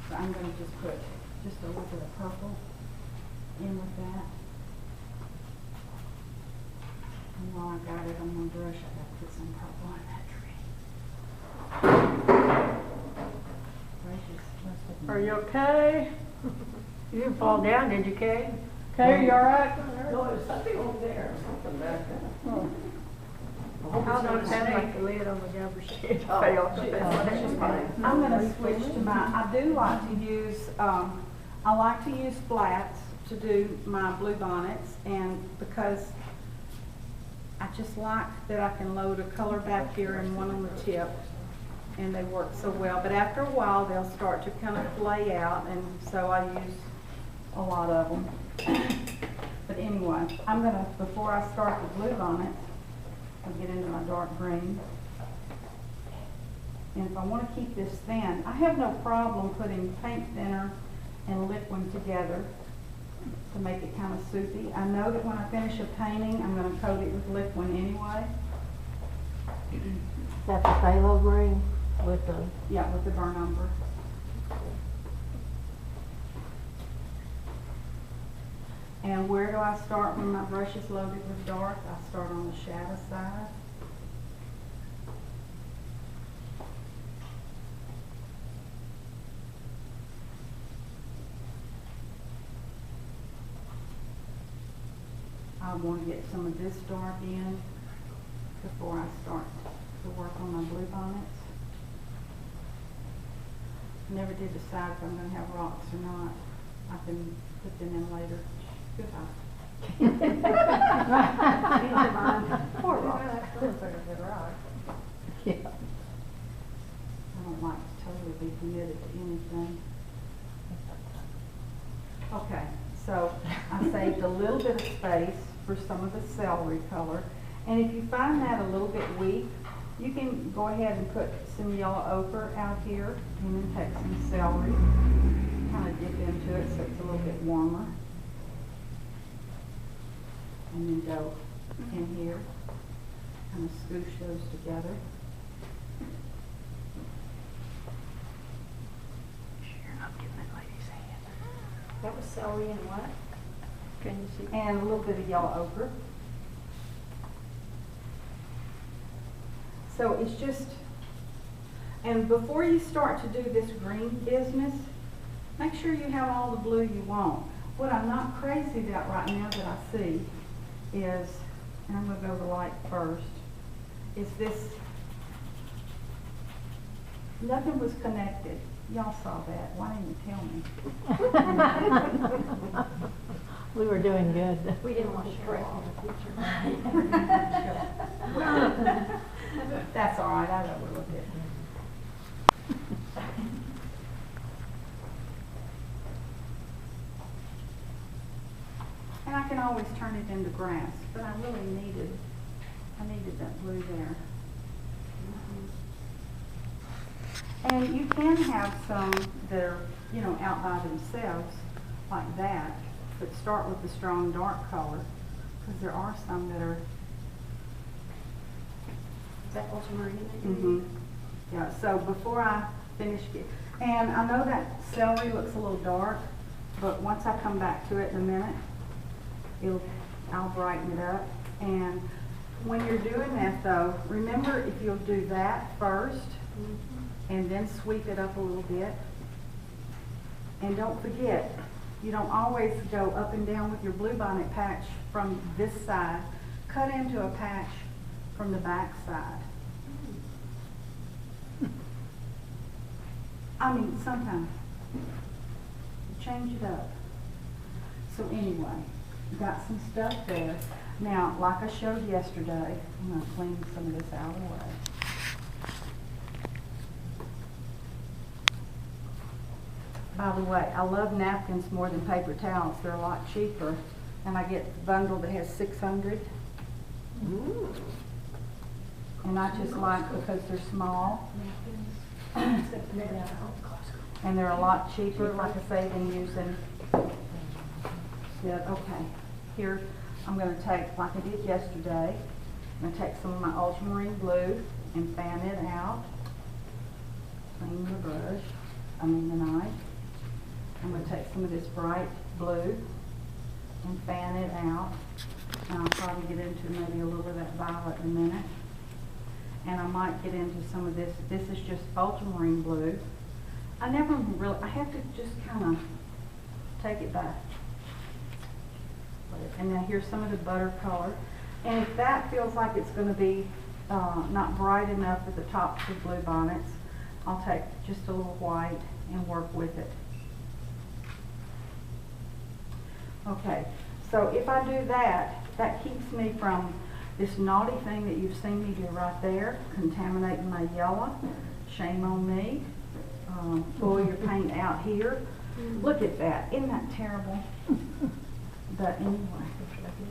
So I'm going to just put just a little bit of purple in with that. And while I got it on my brush, I got to put some purple on that tree. Are you okay? You didn't fall down, did you, Kay? Kay, you all right? No, there's something over there, something back there. Oh. I hope I it's don't not a sound like snake. the lid on the garbage can Oh, fell. that's just fine. I'm going to switch to my, I do like to use, I like to use flats to do my blue bonnets, and because I just like that I can load a color back here and one on the tip, and they work so well. But after a while, they'll start to kind of flay out, and so I use a lot of them. But anyway, I'm going to, before I start the blue bonnet, I'll get into my dark green. And if I want to keep this thin, I have no problem putting paint thinner and liquid together to make it kind of soupy. I know that when I finish a painting, I'm going to coat it with liquid anyway. That's the phthalo green with the... Yeah, with the burn umber. And where do I start when my brush is loaded with dark? I start on the shadow side. I want to get some of this dark in before I start to work on my blue bonnets. Never did decide if I'm going to have rocks or not. I can put them in later. Goodbye. Poor rock. Yeah. I don't like to totally be committed to anything. Okay, so I saved a little bit of space for some of the celery color. And if you find that a little bit weak, you can go ahead and put some yellow ochre out here and then take some celery, kind of dip into it so it's a little bit warmer. And then go in here, kind of scoosh those together. You're not getting that lady's hand. That was celery and what? Can you see? And a little bit of yellow ochre. So it's just, and before you start to do this green business, make sure you have all the blue you want. What I'm not crazy about right now that I see is, and I'm going to go to light first, is this, nothing was connected. Y'all saw that. Why didn't you tell me? We were doing good. We didn't want to show all the pictures. That's all right. I overlooked it. And I can always turn it into grass, but I really needed that blue there. And you can have some that are, you know, out by themselves like that, but start with the strong dark color, because there are some that are. Is that ultramarine? Mm-hmm. Yeah, so before I finish it, and I know that celery looks a little dark, but once I come back to it in a minute, I'll brighten it up. And when you're doing that though, remember if you'll do that first, and then sweep it up a little bit. And don't forget, you don't always go up and down with your bluebonnet patch from this side. Cut into a patch from the back side. I mean, sometimes change it up. So anyway, got some stuff there. Now, like I showed yesterday, I'm going to clean some of this out of the way. By the way, I love napkins more than paper towels. They're a lot cheaper. And I get the bundle that has 600. Ooh. And I just like because they're small. And they're a lot cheaper, like I say, than using. Yeah, okay. Here, I'm going to take, like I did yesterday, I'm going to take some of my ultramarine blue and fan it out. Clean the brush, the knife. some of this bright blue and fan it out. And I'll probably get into maybe a little of that violet in a minute. And I might get into some of this. This is just ultramarine blue. I never really, I have to just kind of take it back. And now here's some of the butter color. And if that feels like it's going to be not bright enough at the tops of blue bonnets, I'll take just a little white and work with it. Okay, so if I do that, that keeps me from this naughty thing that you've seen me do right there, contaminating my yellow. Shame on me. Pull your paint out here. Look at that. Isn't that terrible? But anyway,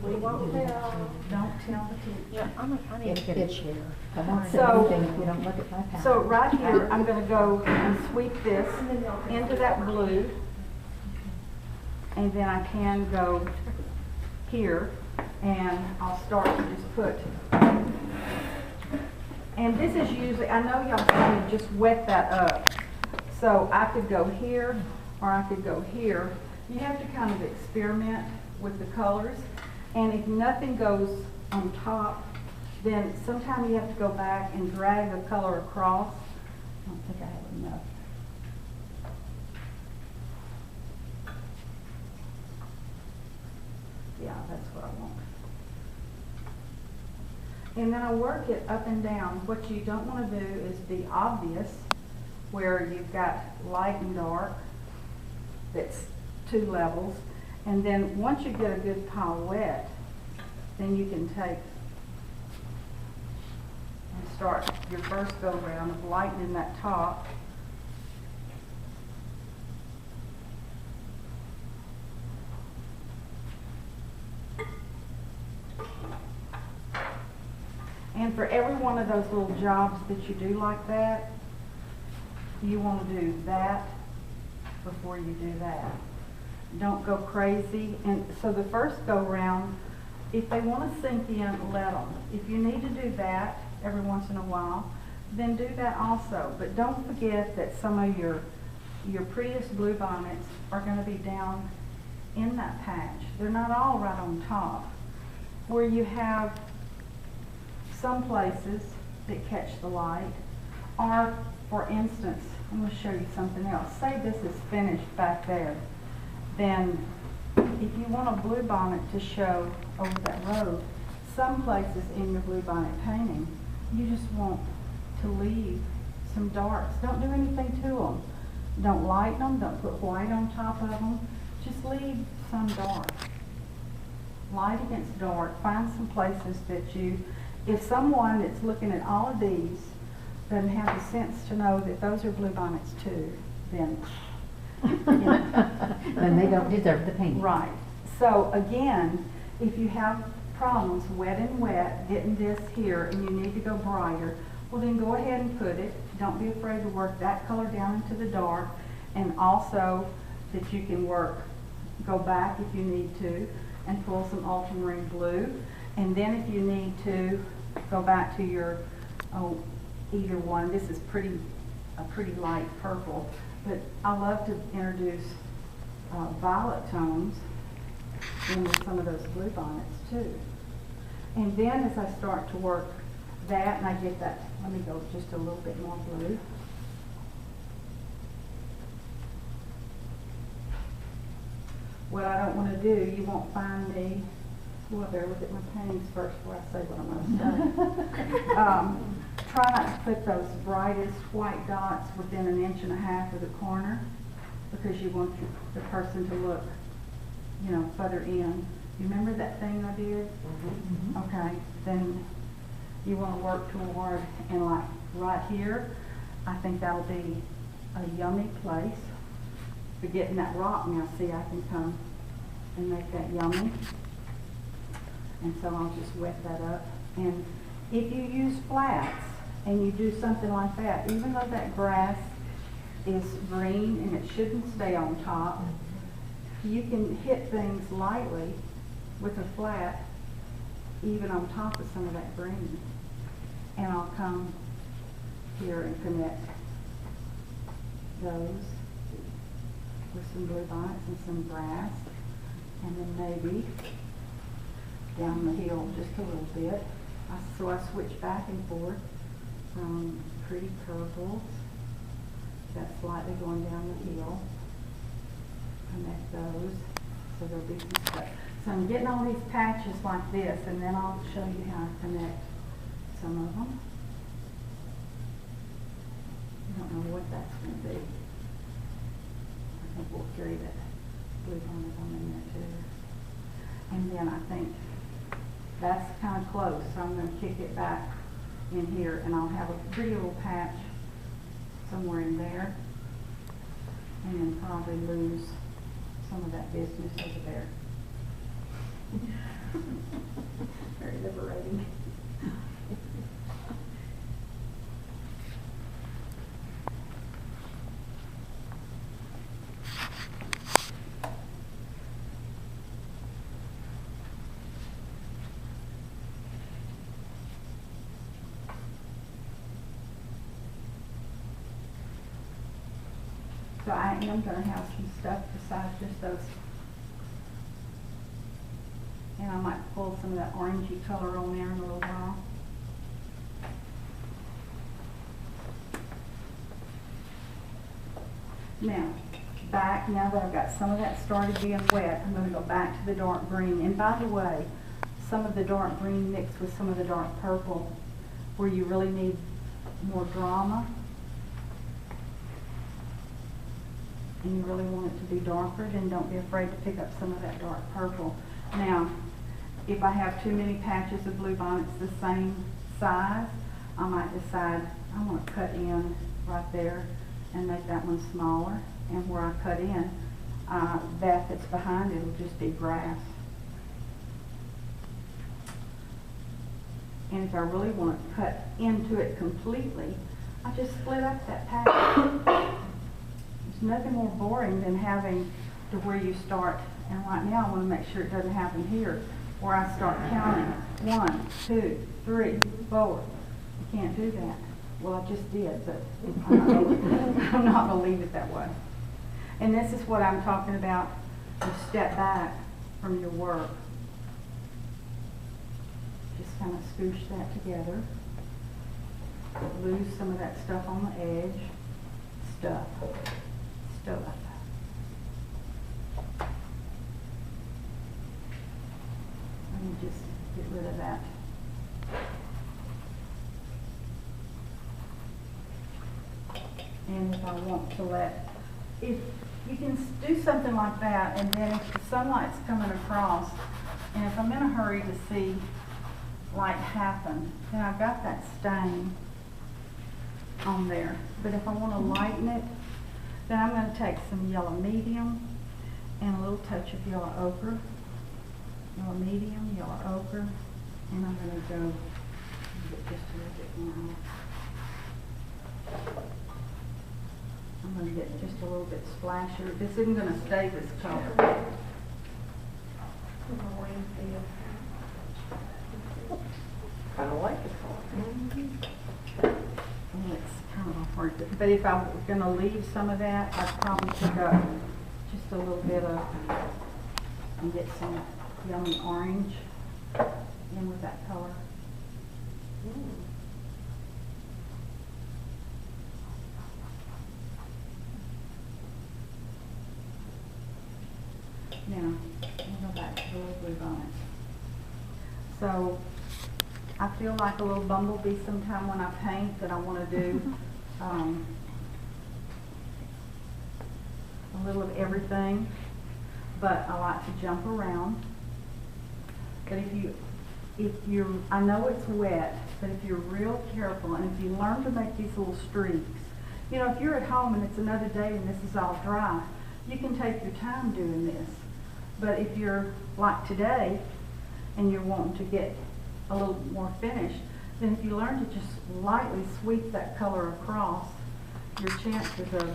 We won't tell. don't tell the teacher. Yeah, I need to get a chair. I won't say So- anything if you don't look at my palette. So right here, I'm going to go and sweep this into that blue. And then I can go here and I'll start to just put. And this is usually, I know y'all kind of just wet that up. So I could go here or I could go here. You have to kind of experiment with the colors. And if nothing goes on top, then sometimes you have to go back and drag the color across. I don't think I have enough. Yeah, that's what I want. And then I work it up and down. What you don't want to do is be obvious where you've got light and dark. That's 2 levels. And then once you get a good pile wet, then you can take and start your first go round of lightening that top. And for every one of those little jobs that you do like that, you want to do that before you do that. Don't go crazy. And so the first go round, if they want to sink in, let them. If you need to do that every once in a while, then do that also. But don't forget that some of your prettiest blue bonnets are going to be down in that patch. They're not all right on top. Where you have some places that catch the light, or for instance, I'm going to show you something else. Say this is finished back there. Then if you want a blue bonnet to show over that road, some places in your blue bonnet painting, you just want to leave some darks. Don't do anything to them. Don't lighten them. Don't put white on top of them. Just leave some dark. Light against dark. Find some places that you, if someone that's looking at all of these doesn't have the sense to know that those are blue bonnets too, then Then they don't deserve the painting. right. So again, if you have problems wet and wet, getting this here, and you need to go brighter, well then go ahead and put it. Don't be afraid to work that color down into the dark, and also that you can work, go back if you need to, and pull some ultramarine blue. And then if you need to, go back to your, either one. This is a pretty light purple, but I love to introduce violet tones into some of those blue bonnets too. And then as I start to work that, and I get that, let me go just a little bit more blue. What I don't want to do, you won't find me, well, better look at my paintings first before I say what I'm going to say. Try not to put those brightest white dots within 1.5 inches of the corner, because you want the person to look, you know, further in. You remember that thing I did? Mm-hmm. Okay, then you want to work toward, and like right here, I think that'll be a yummy place for getting that rock. Now see, I can come and make that yummy. And so I'll just wet that up. And if you use flats and you do something like that, even though that grass is green and it shouldn't stay on top, you can hit things lightly with a flat, even on top of some of that green. And I'll come here and connect those with some bluebonnets and some grass. And then maybe down the hill just a little bit. So I switch back and forth from pretty purples, that's slightly going down the hill. Connect those, so there'll be some stuff. So I'm getting all these patches like this, and then I'll show you how to connect some of them. I don't know what that's going to be. I think we'll carry that blue bonnet on in there too. And then I think that's kind of close, so I'm going to kick it back in here, and I'll have a pretty little patch somewhere in there, and then probably lose some of that business over there. Very liberating. So I am going to have some stuff besides just those. And I might pull some of that orangey color on there in a little while. Now that I've got some of that started being wet, I'm going to go back to the dark green. And by the way, some of the dark green mixed with some of the dark purple, where you really need more drama, and you really want it to be darker, then don't be afraid to pick up some of that dark purple. Now, if I have too many patches of bluebonnets the same size, I might decide I want to cut in right there and make that one smaller. And where I cut in, that's behind it will just be grass. And if I really want to cut into it completely, I just split up that patch. There's nothing more boring than having to where you start, and right now I want to make sure it doesn't happen here, where I start counting 1, 2, 3, 4. You can't do that. Well, I just did, but I'm not going to leave it that way. And this is what I'm talking about, you step back from your work. Just kind of scoosh that together. Lose some of that stuff on the edge. Stuff. Let me just get rid of that. And if I want to if you can do something like that, and then if the sunlight's coming across, and if I'm in a hurry to see light happen, then I've got that stain on there. But if I want to lighten it, then I'm going to take some yellow medium and a little touch of yellow ochre. Yellow medium, yellow ochre, and I'm going to go get just a little bit more. I'm going to get just a little bit splasher. This isn't going to stay this color. Kind of like it. And it's kind of hard, but if I'm going to leave some of that, I'd probably pick up just a little bit of, and get some yummy orange in with that color. Now, we'll go back to the little bluebonnet. So, I feel like a little bumblebee sometime when I paint, that I want to do a little of everything, but I like to jump around. But I know it's wet, but if you're real careful and if you learn to make these little streaks, you know, if you're at home and it's another day and this is all dry, you can take your time doing this. But if you're like today and you're wanting to get a little more finished, then if you learn to just lightly sweep that color across, your chances of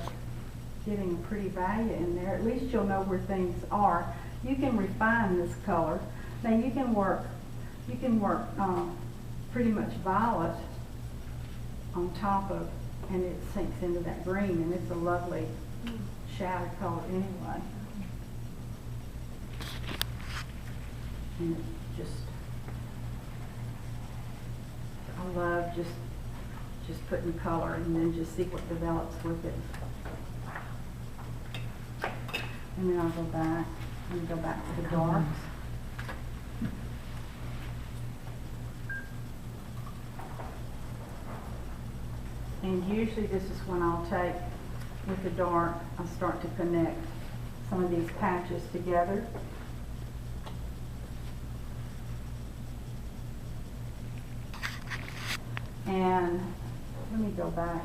getting a pretty value in there, at least you'll know where things are. You can refine this color. Now you can work pretty much violet on top of, and it sinks into that green, and it's a lovely shadow color anyway. And it's just, I love just putting color and then just see what develops with it. And then I'll go back and go back to the darks. And usually this is when I'll take, with the dark, I start to connect some of these patches together. And let me go back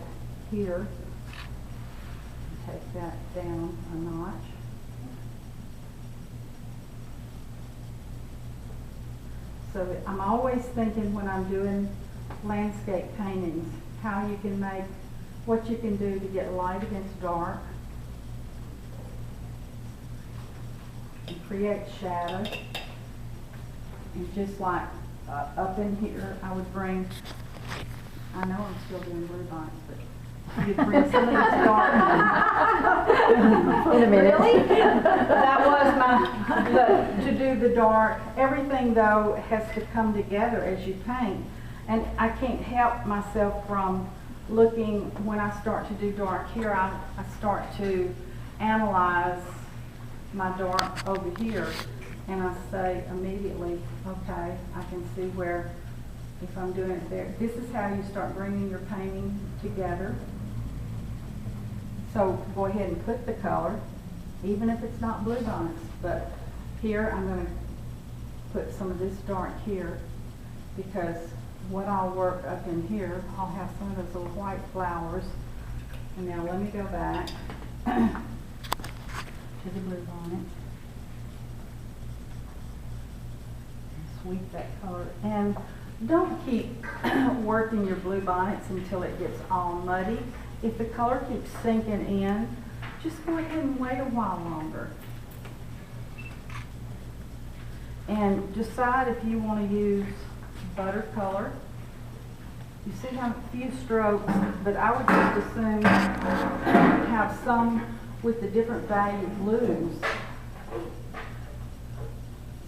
here and take that down a notch. So that I'm always thinking when I'm doing landscape paintings, how you can make, what you can do to get light against dark and create shadow. And just like up in here, I would bring, I know I'm still doing blue bonnets, but you'd bring some of this dark. In a minute. Really? That was to do the dark. Everything though has to come together as you paint. And I can't help myself from looking, when I start to do dark here, I start to analyze my dark over here. And I say immediately, okay, I can see where, if I'm doing it there. This is how you start bringing your painting together. So go ahead and put the color, even if it's not blue bonnets. But here I'm going to put some of this dark here, because what I'll work up in here, I'll have some of those little white flowers. And now let me go back to the blue bonnet. Sweep that color. And don't keep working your blue bonnets until it gets all muddy. If the color keeps sinking in, just go ahead and wait a while longer. And decide if you want to use butter color. You see how few strokes, but I would just assume have some with the different value blues.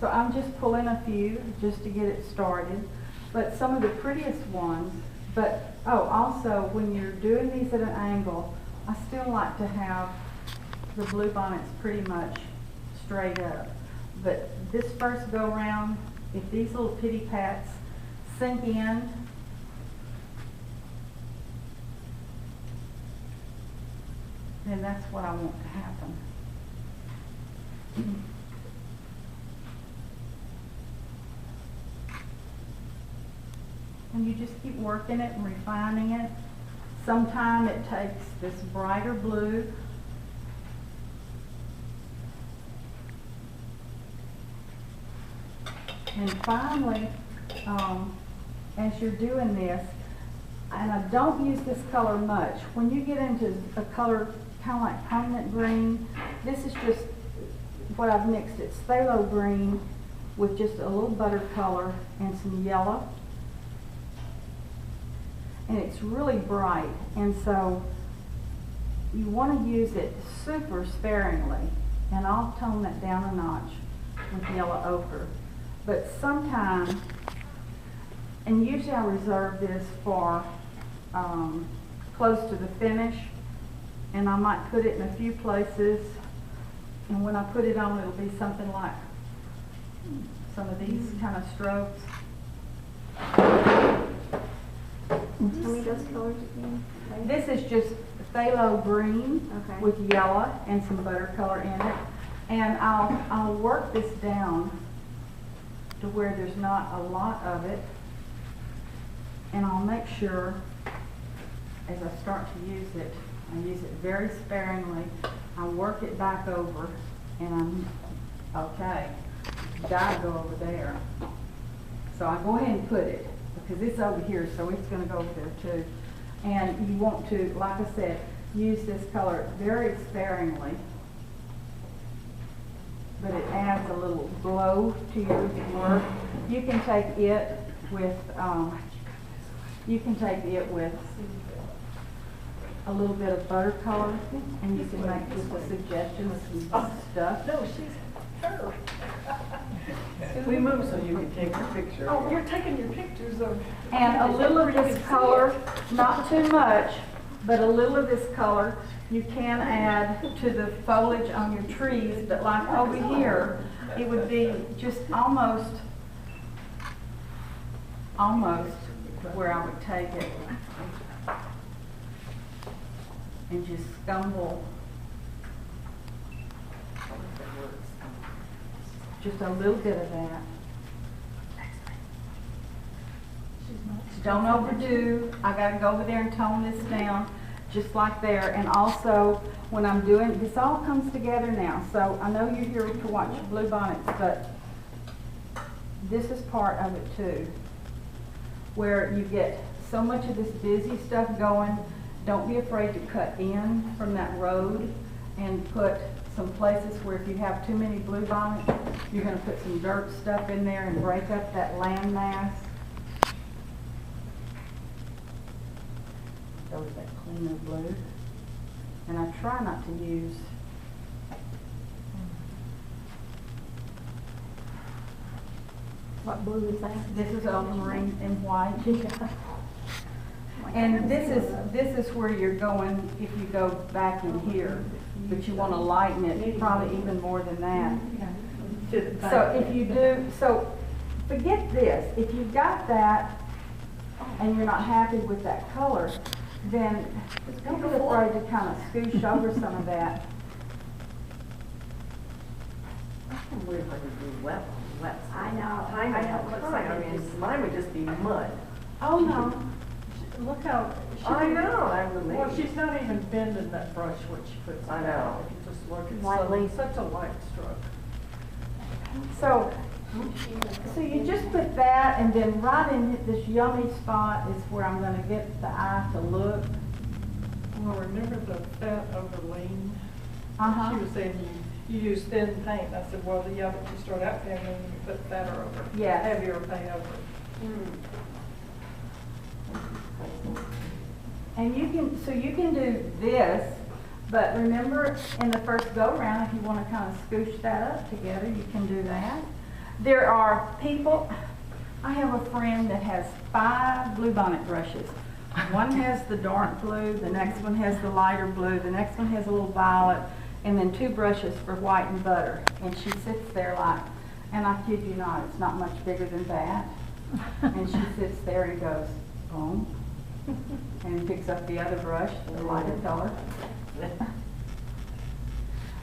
So I'm just pulling a few just to get it started. But some of the prettiest ones, but also when you're doing these at an angle, I still like to have the blue bonnets pretty much straight up. But this first go round, if these little pitty pats sink in, then that's what I want to happen. And you just keep working it and refining it. Sometimes it takes this brighter blue. And finally, as you're doing this, and I don't use this color much, when you get into a color kind of like permanent green, this is just what I've mixed. It's phthalo green with just a little butter color and some yellow. And it's really bright, and so you want to use it super sparingly. And I'll tone that down a notch with yellow ochre. But sometimes, and usually I reserve this for close to the finish, and I might put it in a few places, and when I put it on, it'll be something like some of these kind of strokes. How many of those colors again? This is just phthalo green Okay. with yellow and some butter color in it. And I'll work this down to where there's not a lot of it. And I'll make sure, as I start to use it, I use it very sparingly. I work it back over, and I'm, okay, gotta go over there. So I go ahead and put it, because it's over here, so it's going to go over there too. And you want to, like I said, use this color very sparingly, but it adds a little glow to your work. You can take it with, a little bit of butter color, and you can make just a suggestion of some stuff. No, she's her. We moved so you could take a picture. Oh, you're taking your pictures of. And a little of this color, not too much, but a little of this color you can add to the foliage on your trees, but like over here, it would be just almost where I would take it and just scumble just a little bit of that. Don't overdo. I gotta go over there and tone this down, just like there. And also, when I'm doing, this all comes together now. So I know you're here to watch bluebonnets, but this is part of it too, where you get so much of this busy stuff going. Don't be afraid to cut in from that road and put some places where if you have too many bluebonnets, you're gonna put some dirt stuff in there and break up that land mass. Those that cleaner blue. And I try not to use What blue is that? this is ultramarine and white. And this is where you're going if you go back in here, but you want to lighten it probably even more than that. So if you do, so forget this. If you've got that and you're not happy with that color, then don't be afraid to kind of scoosh over some of that. We're going to do wet. I know. I mean, mine would just be mud. Oh no. Look how. I know, I'm Well, amazed. she's not even bending that brush when she puts it I know. down. If you just look, it's Lightly. such a light stroke. So you just put that, and then right in this yummy spot is where I'm going to get the eye to look. Well, remember the fat over lean? Uh-huh. She was saying you use thin paint. I said, well, yeah, but you start out thin, and then you put fatter over it. Yes. Heavier paint over it. And you can do this, but remember in the first go round, if you want to kind of scoosh that up together, you can do that. There are people, I have a friend that has 5 bluebonnet brushes. One has the dark blue, the next one has the lighter blue, the next one has a little violet, and then 2 brushes for white and butter. And she sits there like, and I kid you not, it's not much bigger than that. And she sits there and goes, boom, and picks up the other brush, the lighter color.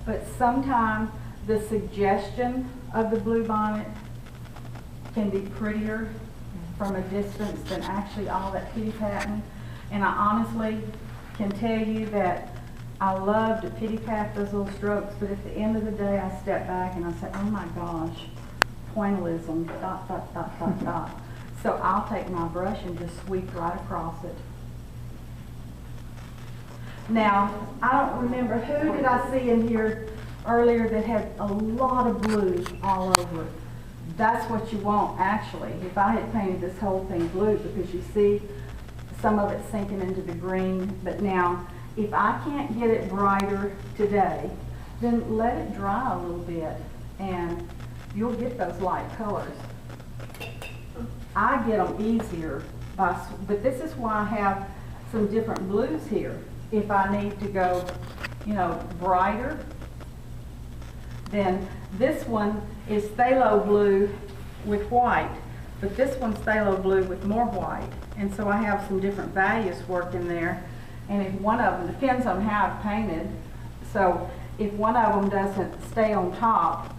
But sometimes the suggestion of the bluebonnet can be prettier from a distance than actually all that pity patting. And I honestly can tell you that I love to pity pat those little strokes, but at the end of the day I step back and I say, oh my gosh, pointillism, dot, dot, dot, dot, dot. So I'll take my brush and just sweep right across it. Now, I don't remember, who did I see in here earlier that had a lot of blue all over it? That's what you want, actually. If I had painted this whole thing blue, because you see some of it sinking into the green. But now, if I can't get it brighter today, then let it dry a little bit, and you'll get those light colors. I get them easier, but this is why I have some different blues here. If I need to go, brighter, then this one is phthalo blue with white, but this one's phthalo blue with more white. And so I have some different values working there. And if one of them, depends on how I've painted, so if one of them doesn't stay on top,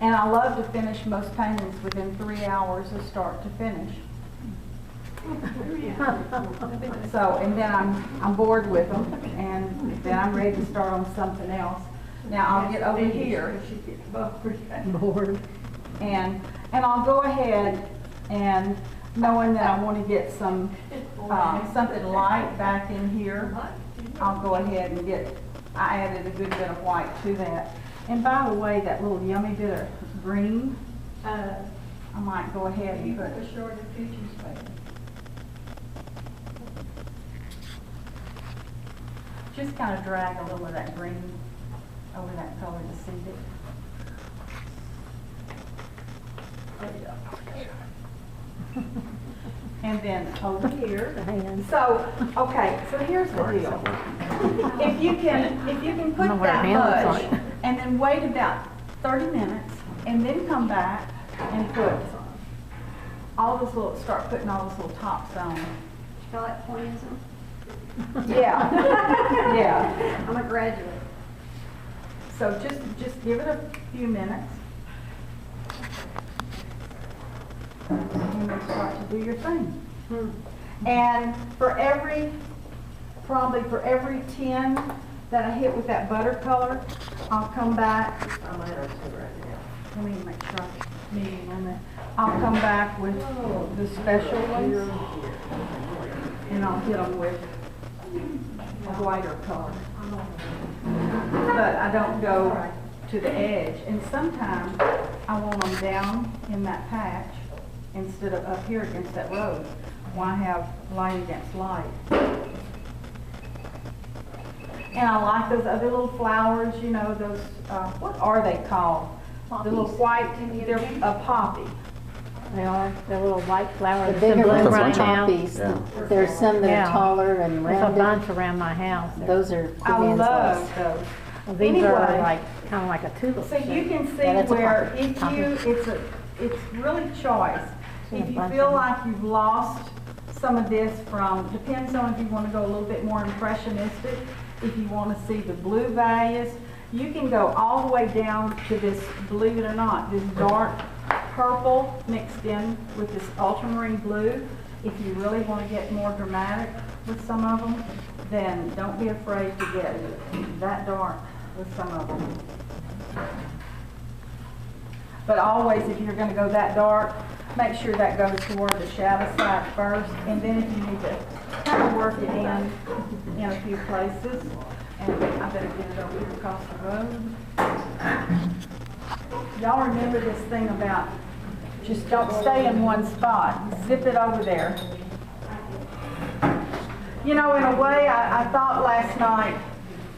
and I love to finish most paintings within 3 hours of start to finish. So, and then I'm bored with them, and then I'm ready to start on something else. Now I'll get over here, Board. and I'll go ahead and, knowing that I want to get some something light back in here, I'll go ahead and I added a good bit of white to that. And by the way, that little yummy bit of green, I might go ahead and put. just kind of drag a little of that green over that color to seed it. And then over here. So, okay, so here's the deal. If you can put know what our that hand looks much like. and then wait about 30 minutes and then come back and put all this little, start putting all this little tops on. Feel like pointing some? Yeah, yeah. I'm a graduate. So just give it a few minutes. And then start to do your thing. And probably for every 10 that I hit with that butter color, I'll come back. Let me make sure I'm meeting on that. I'll come back with the special ones, and I'll hit them with a whiter color. But I don't go to the edge. And sometimes I want them down in that patch instead of up here against that road. Why have light against light? And I like those other little flowers, you know, those, what are they called? The little white, they're a poppy. They are, they're little white flowers. The bigger They're ones blue are right now. poppies. Yeah. There's some that Yeah. are taller and There's a bunch rounded. around my house. Those are I Vivian's love ones. those. Well, these Anyway. are like, kind of like a tulip. So you can see Yeah, that's a where poppy. if you, it's really choice. Yeah, If you bunch feel of them. like you've lost some of this from, depends on if you want to go a little bit more impressionistic, if you want to see the blue values, you can go all the way down to this, believe it or not, this dark purple mixed in with this ultramarine blue. If you really want to get more dramatic with some of them, then don't be afraid to get that dark with some of them. But always, if you're going to go that dark, make sure that goes toward the shadow side first, and then if you need to kind of work it in a few places. And I better get it over here across the road. Y'all remember this thing about just don't stay in one spot. Zip it over there. You know, in a way, I thought last night,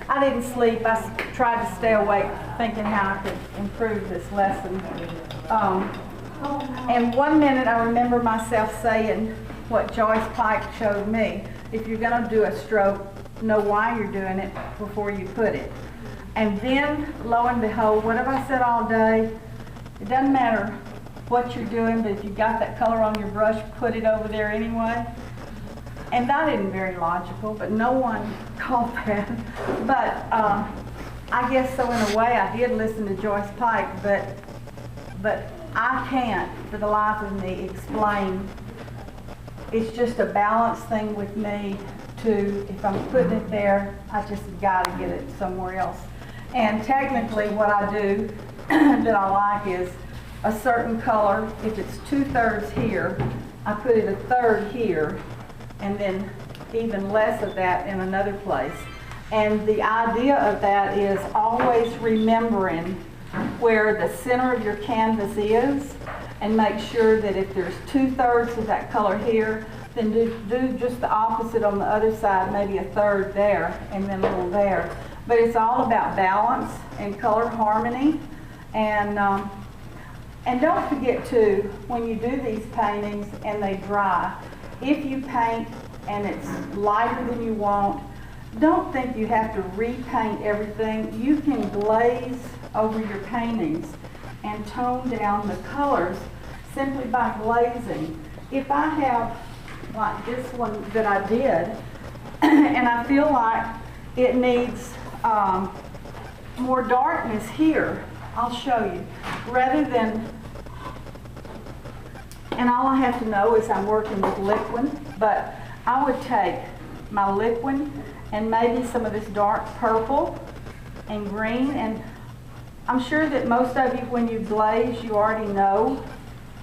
I didn't sleep. I tried to stay awake thinking how I could improve this lesson. And one minute I remember myself saying what Joyce Pike showed me. If you're going to do a stroke, know why you're doing it before you put it. And then, lo and behold, what have I said all day? It doesn't matter what you're doing, but if you got that color on your brush, put it over there anyway. And that isn't very logical, but no one called that. But I guess so in a way I did listen to Joyce Pike, but I can't, for the life of me, explain. It's just a balance thing with me to, if I'm putting it there, I just gotta get it somewhere else. And technically what I do that I like is a certain color. If it's 2/3 here, I put it 1/3 here, and then even less of that in another place. And the idea of that is always remembering where the center of your canvas is, and make sure that if there's 2/3 of that color here, then do just the opposite on the other side, maybe 1/3 there and then a little there. But it's all about balance and color harmony. And don't forget too, when you do these paintings and they dry, if you paint and it's lighter than you want, don't think you have to repaint everything. You can glaze over your paintings and tone down the colors simply by glazing. If I have like this one that I did, and I feel like it needs more darkness here, I'll show you. Rather than, and all I have to know is I'm working with liquid, but I would take my liquid and maybe some of this dark purple and green, and I'm sure that most of you, when you glaze, you already know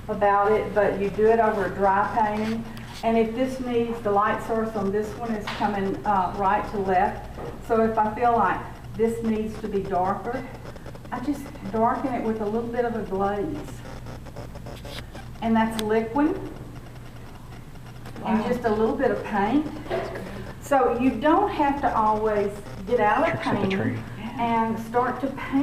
about it, but you do it over a dry painting. And if this needs, the light source on this one is coming right to left. So if I feel like this needs to be darker, I just darken it with a little bit of a glaze. And that's liquid. And just a little bit of paint. So you don't have to always get out of Tricks of the painting trade. and start to paint